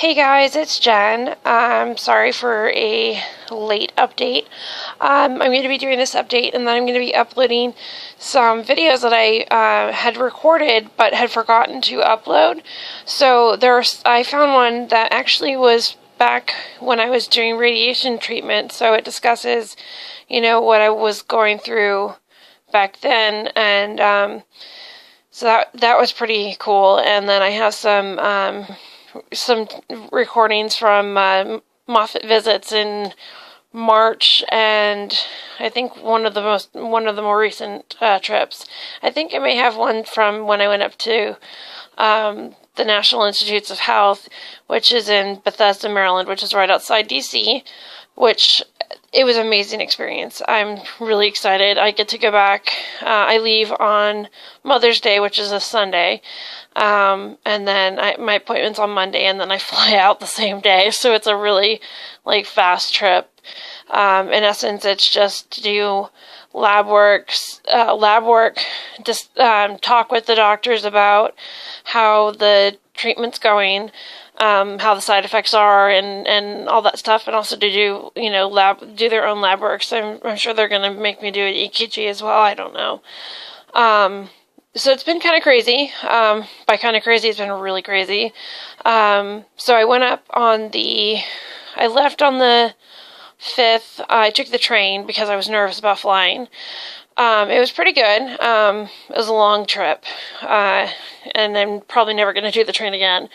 Hey guys, it's Jen. I'm sorry for a late update. I'm going to be doing this update and then I'm going to be uploading some videos that I had recorded but had forgotten to upload. So I found one that actually was back when I was doing radiation treatment. So it discusses, what I was going through back then, and so that was pretty cool. And then I have some recordings from Moffitt visits in March, and I think one of the more recent trips. I think I may have one from when I went up to the National Institutes of Health, which is in Bethesda, Maryland, which is right outside DC, which it was an amazing experience. I'm really excited. I get to go back. I leave on Mother's Day, which is a Sunday. And then my appointment's on Monday, and then I fly out the same day. So it's a really fast trip. In essence, it's just to do lab work, just talk with the doctors about how the treatment's going, how the side effects are, and all that stuff, and also to do do their own lab work. So I'm sure they're going to make me do an EKG as well. I don't know. So it's been kind of crazy. By kind of crazy, it's been really crazy. So I went up I left on the 5th. I took the train because I was nervous about flying. It was pretty good. It was a long trip. And I'm probably never going to do the train again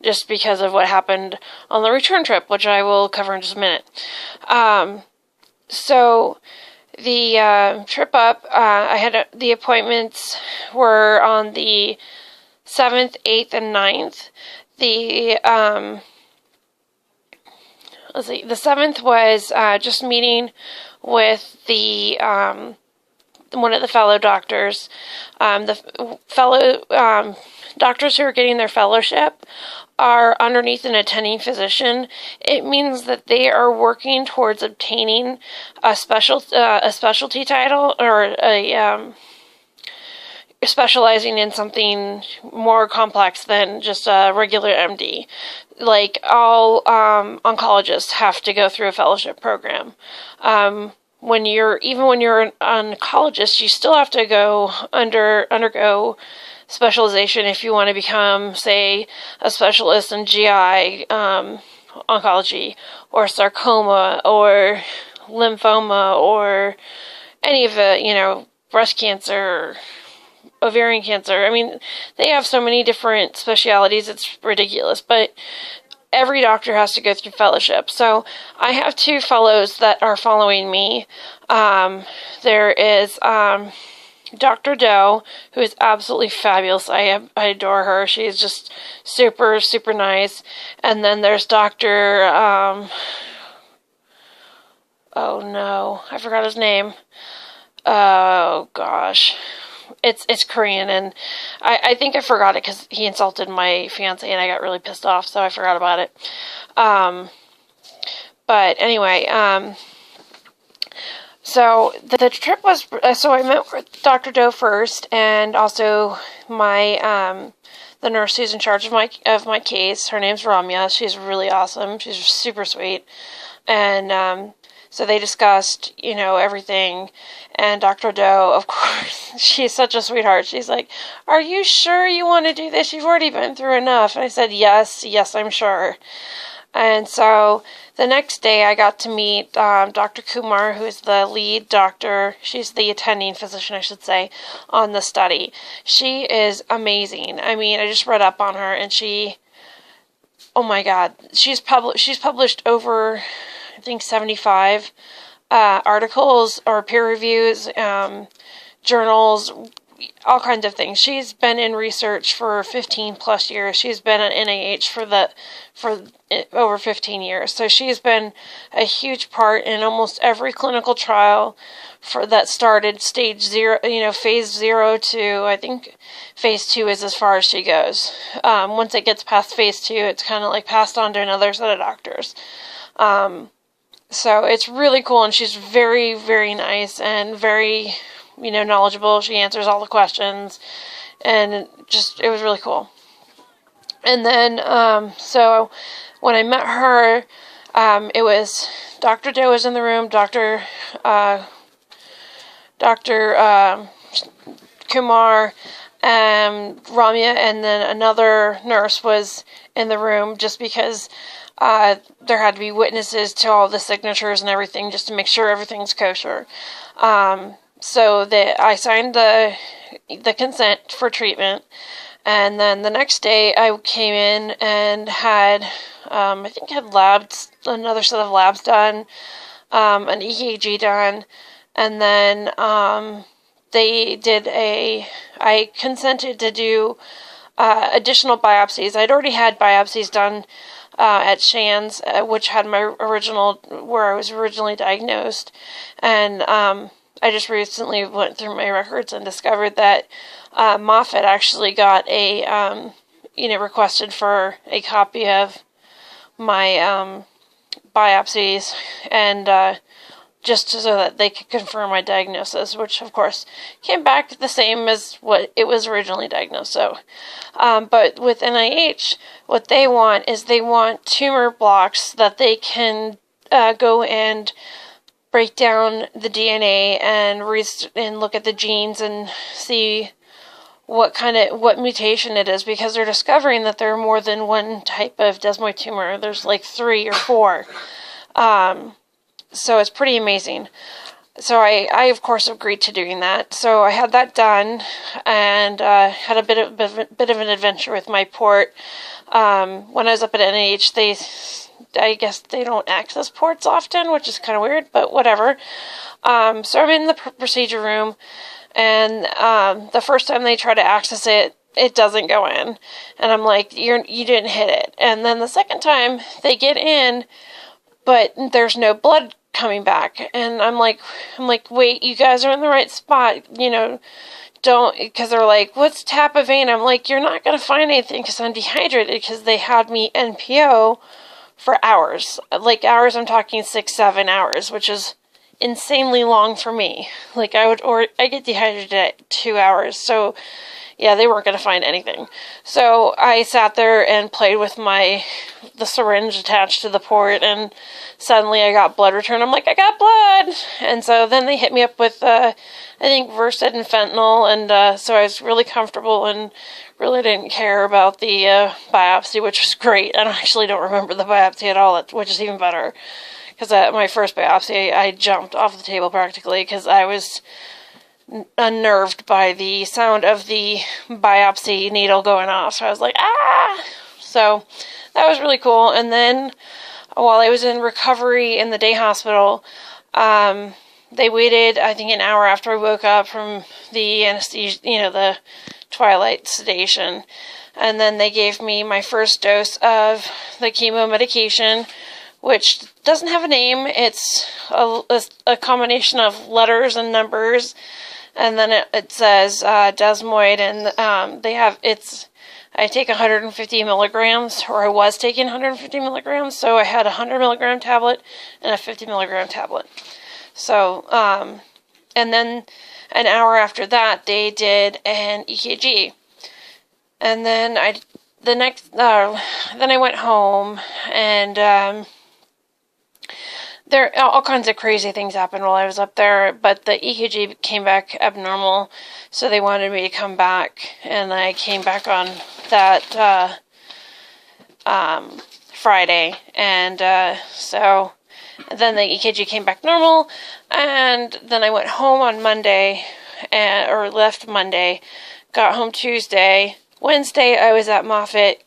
just because of what happened on the return trip, which I will cover in just a minute. So the trip up, the appointments were on the 7th, 8th, and 9th. The 7th was just meeting with one of the fellow doctors. The fellow doctors who are getting their fellowship are underneath an attending physician. It means that they are working towards obtaining a specialty title, or specializing in something more complex than just a regular MD. Like all oncologists have to go through a fellowship program. When you're an oncologist, you still have to undergo specialization if you want to become, say, a specialist in GI oncology, or sarcoma, or lymphoma, or any of the, breast cancer, ovarian cancer. I mean, they have so many different specialities, it's ridiculous, but every doctor has to go through fellowship. So I have 2 fellows that are following me. There is Dr. Doe, who is absolutely fabulous. I adore her. She's just super, super nice. And then there's Dr. Oh no, I forgot his name. Oh gosh. It's Korean, and I think I forgot it because he insulted my fiance and I got really pissed off, so I forgot about it. But anyway, so the trip was, so I met with Dr. Doe first, and also the nurse who's in charge of my case. Her name's Ramya. She's really awesome. She's super sweet. And so they discussed, everything. And Dr. Doe, of course, she's such a sweetheart. She's like, "Are you sure you want to do this? You've already been through enough." And I said, yes, I'm sure. And so the next day I got to meet Dr. Kumar, who's the lead doctor. She's the attending physician, I should say, on the study. She is amazing. I mean, I just read up on her, and oh my God, she's published over, I think, 75 articles or peer reviews, journals, all kinds of things. She's been in research for 15 plus years. She's been at NIH for over 15 years. So she's been a huge part in almost every clinical trial that started stage 0, phase 0 to, I think, phase 2 is as far as she goes. Once it gets past phase 2, it's kind of passed on to another set of doctors. So it's really cool, and she's very, very nice and very, knowledgeable. She answers all the questions, and it was really cool. And then, so when I met her, it was Dr. Doe was in the room, Dr. Kumar, Ramya, and then another nurse was in the room just because there had to be witnesses to all the signatures and everything just to make sure everything's kosher. So that I signed the consent for treatment, and then the next day I came in and had I think had another set of labs done, an EKG done, and then I consented to do additional biopsies. I'd already had biopsies done at Shands, which had where I was originally diagnosed, and I just recently went through my records and discovered that Moffitt actually got requested for a copy of my biopsies, and just so that they could confirm my diagnosis, which of course came back the same as what it was originally diagnosed. So, but with NIH, what they want is they want tumor blocks that they can go and break down the DNA and look at the genes and see what mutation it is, because they're discovering that there are more than one type of desmoid tumor. There's like 3 or 4. So it's pretty amazing. So I of course agreed to doing that. So I had that done, and had a bit of an adventure with my port. When I was up at NIH, I guess they don't access ports often, which is kind of weird, but whatever. So I'm in the procedure room, and the first time they try to access it, it doesn't go in, and I'm like, you didn't hit it. And then the second time they get in, but there's no blood coming back, and I'm like, wait, you guys are in the right spot, because they're like, let's tap a vein. I'm like, you're not going to find anything because I'm dehydrated, because they had me NPO for hours. Like hours, I'm talking 6-7 hours, which is insanely long for me. Like I get dehydrated at 2 hours, so yeah, they weren't going to find anything. So I sat there and played with the syringe attached to the port, and suddenly I got blood return. I'm like, I got blood! And so then they hit me up with, I think, Versed and fentanyl, and so I was really comfortable and really didn't care about the biopsy, which was great. I actually don't remember the biopsy at all, which is even better. Because my first biopsy, I jumped off the table practically, because I was unnerved by the sound of the biopsy needle going off. So I was like, ah! So that was really cool. And then while I was in recovery in the day hospital, they waited, I think, an hour after I woke up from the anesthesia, the twilight sedation. And then they gave me my first dose of the chemo medication, which doesn't have a name. It's a combination of letters and numbers. And then it says Desmoid, and I take 150 milligrams, or I was taking 150 milligrams, so I had a 100 milligram tablet and a 50 milligram tablet. So, and then an hour after that, they did an EKG. And then then I went home, and all kinds of crazy things happened while I was up there, but the EKG came back abnormal, so they wanted me to come back, and I came back on that Friday, and so then the EKG came back normal, and then I went home on Monday, or left Monday, got home Tuesday. Wednesday I was at Moffitt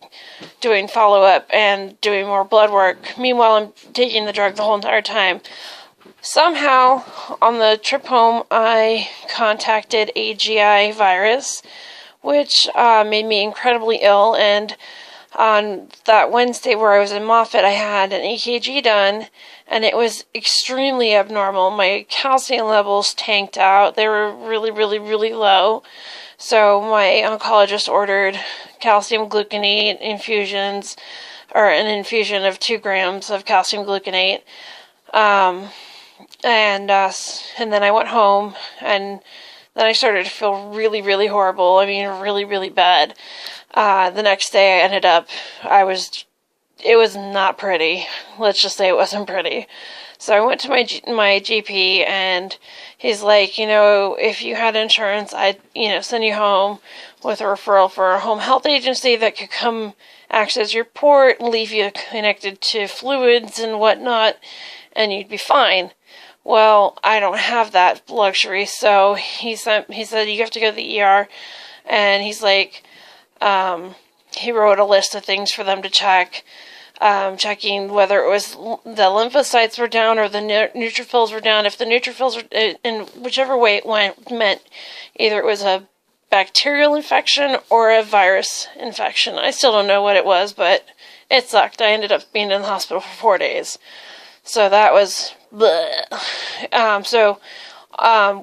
doing follow-up and doing more blood work. Meanwhile, I'm taking the drug the whole entire time. Somehow, on the trip home, I contacted a GI virus, which made me incredibly ill, and on that Wednesday where I was in Moffitt, I had an EKG done, and it was extremely abnormal. My calcium levels tanked out. They were really, really, really low. So my oncologist ordered calcium gluconate infusions, or an infusion of 2 grams of calcium gluconate. And then I went home, and then I started to feel really, really horrible. I mean, really, really bad. The next day I was it was not pretty. Let's just say it wasn't pretty. So I went to my GP, and he's like, if you had insurance, I'd, send you home with a referral for a home health agency that could come access your port and leave you connected to fluids and whatnot, and you'd be fine. Well, I don't have that luxury, so he said you have to go to the ER, and he's like, he wrote a list of things for them to check. Checking whether it was the lymphocytes were down or the neutrophils were down. If the neutrophils were, in whichever way it went, meant either it was a bacterial infection or a virus infection. I still don't know what it was, but it sucked. I ended up being in the hospital for 4 days. So that was bleh.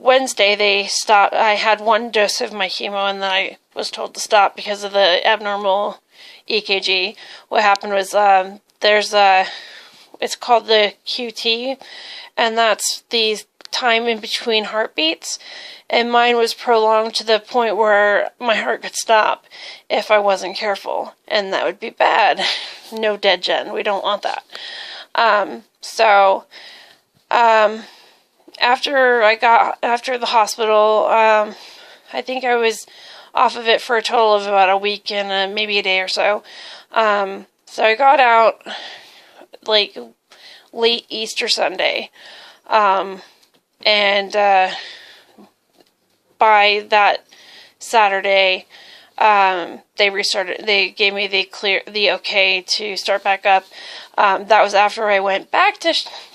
Wednesday they stopped. I had 1 dose of my chemo, and then I was told to stop because of the abnormal EKG. What happened was it's called the QT, and that's the time in between heartbeats, and mine was prolonged to the point where my heart could stop if I wasn't careful, and that would be bad. No dead gen. We don't want that. After the hospital, I think I was off of it for a total of about a week and maybe a day or so. So I got out like late Easter Sunday. And by that Saturday, they gave me the okay to start back up. That was after I went back to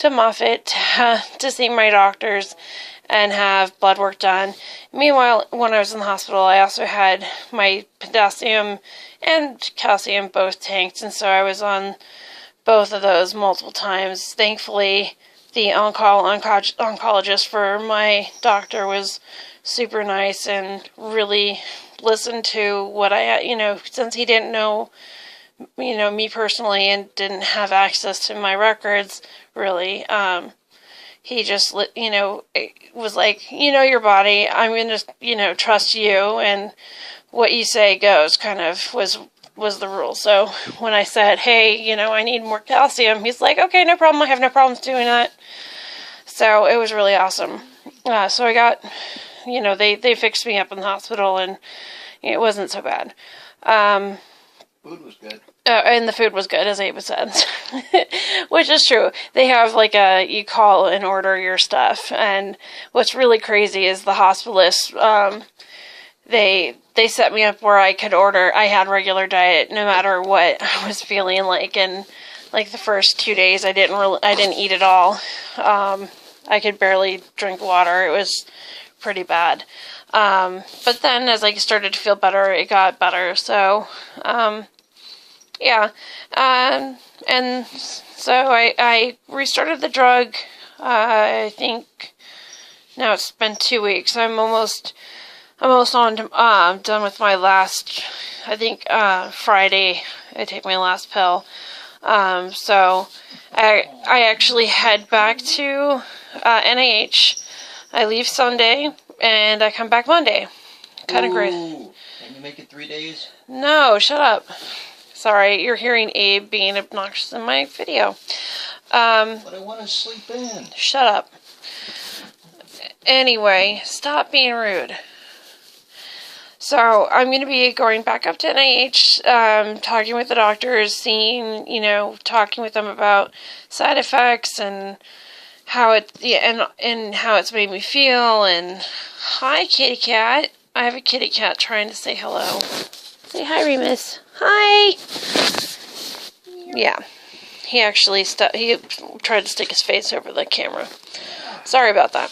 Moffitt to see my doctors and have blood work done. Meanwhile, when I was in the hospital, I also had my potassium and calcium both tanked, and so I was on both of those multiple times. Thankfully, the oncologist for my doctor was super nice and really listened to what I had, since he didn't know, me personally and didn't have access to my records, really. He just, was like, your body, I'm going to, trust you, and what you say goes, kind of was the rule. So when I said, hey, I need more calcium, he's like, okay, no problem, I have no problems doing that. So it was really awesome. So I got, they fixed me up in the hospital, and it wasn't so bad. Food was good. And the food was good, as Ava said, which is true. They have you call and order your stuff, and what's really crazy is the hospitalist, they set me up where I could order. I had regular diet no matter what I was feeling like, and the first 2 days I didn't eat at all. I could barely drink water. It was pretty bad. But then as I started to feel better, it got better. So, yeah. And so I restarted the drug. I think now it's been 2 weeks. I'm almost on done with my last, I think, Friday I take my last pill. So I actually head back to NIH. I leave Sunday and I come back Monday. Kind of great. Can you make it 3 days? No, shut up. Sorry, you're hearing Abe being obnoxious in my video. But I want to sleep in. Shut up. Anyway, stop being rude. So I'm going to be going back up to NIH, talking with the doctors, seeing, talking with them about side effects and how and how it's made me feel. And hi, kitty cat. I have a kitty cat trying to say hello. Say hi, Remus. Hi. Yeah, he actually he tried to stick his face over the camera. Sorry about that.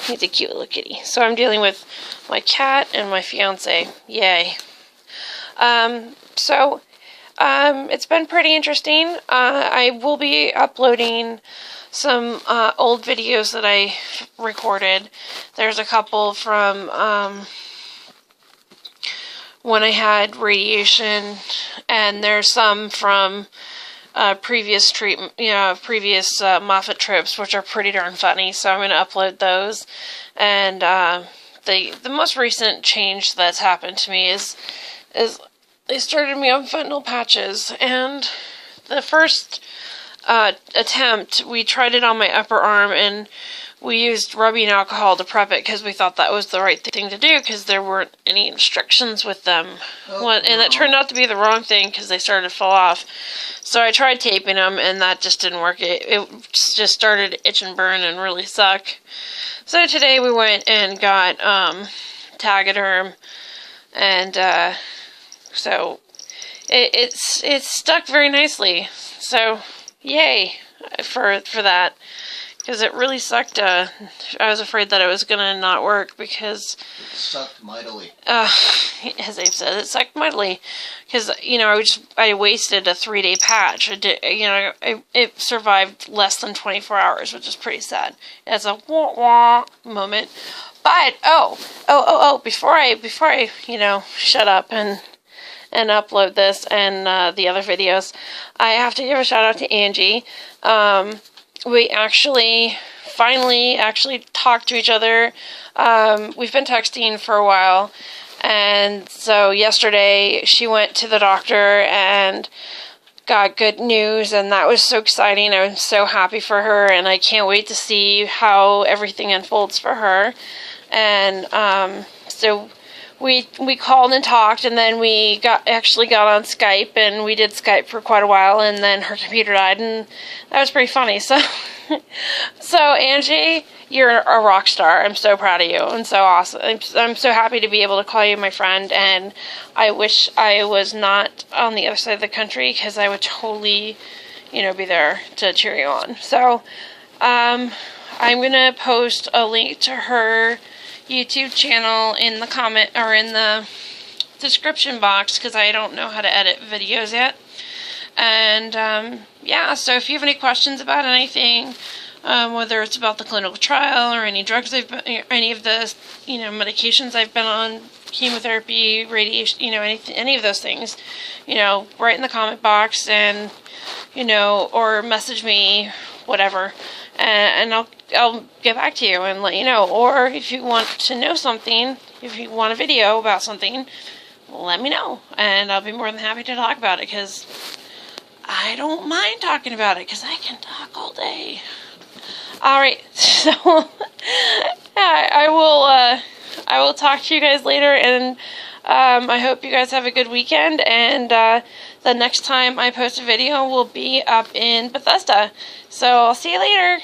He's a cute little kitty. So I'm dealing with my cat and my fiance. Yay. It's been pretty interesting. I will be uploading some old videos that I recorded. There's a couple from when I had radiation, and there's some from previous treatment, previous Moffitt trips, which are pretty darn funny, so I'm going to upload those. And the most recent change that's happened to me is they started me on fentanyl patches, and the first attempt, we tried it on my upper arm, and we used rubbing alcohol to prep it because we thought that was the right thing to do because there weren't any instructions with them. And it turned out to be the wrong thing because they started to fall off. So I tried taping them, and that just didn't work. It just started to itch and burn and really suck. So today we went and got Tagaderm, and so it's stuck very nicely. So yay for that. Because it really sucked. I was afraid that it was going to not work because... It sucked mightily. As Abe said, it sucked mightily. Because, you know, I wasted a 3-day patch. It survived less than 24 hours, which is pretty sad. It's a wah-wah moment. But, before I, you know, shut up and upload this and the other videos, I have to give a shout out to Angie. We finally talked to each other. We've been texting for a while, and so yesterday she went to the doctor and got good news, and that was so exciting. I'm so happy for her, and I can't wait to see how everything unfolds for her. And so we called and talked, and then we got on Skype, and we did Skype for quite a while, and then her computer died, and that was pretty funny. So, Angie, you're a rock star. I'm so proud of you, and so awesome. I'm so happy to be able to call you my friend, and I wish I was not on the other side of the country, because I would totally, you know, be there to cheer you on. So, I'm gonna post a link to her YouTube channel in the comment or in the description box because I don't know how to edit videos yet. And yeah, so if you have any questions about anything, whether it's about the clinical trial or any drugs any of the, you know, medications I've been on, chemotherapy, radiation, you know, any of those things, you know, write in the comment box, and, you know, or message me, whatever. And I'll get back to you and let you know. Or if you want to know something, if you want a video about something, let me know. And I'll be more than happy to talk about it, because I don't mind talking about it, because I can talk all day. Alright, so I will talk to you guys later, and I hope you guys have a good weekend, and the next time I post a video will be up in Bethesda. So I'll see you later.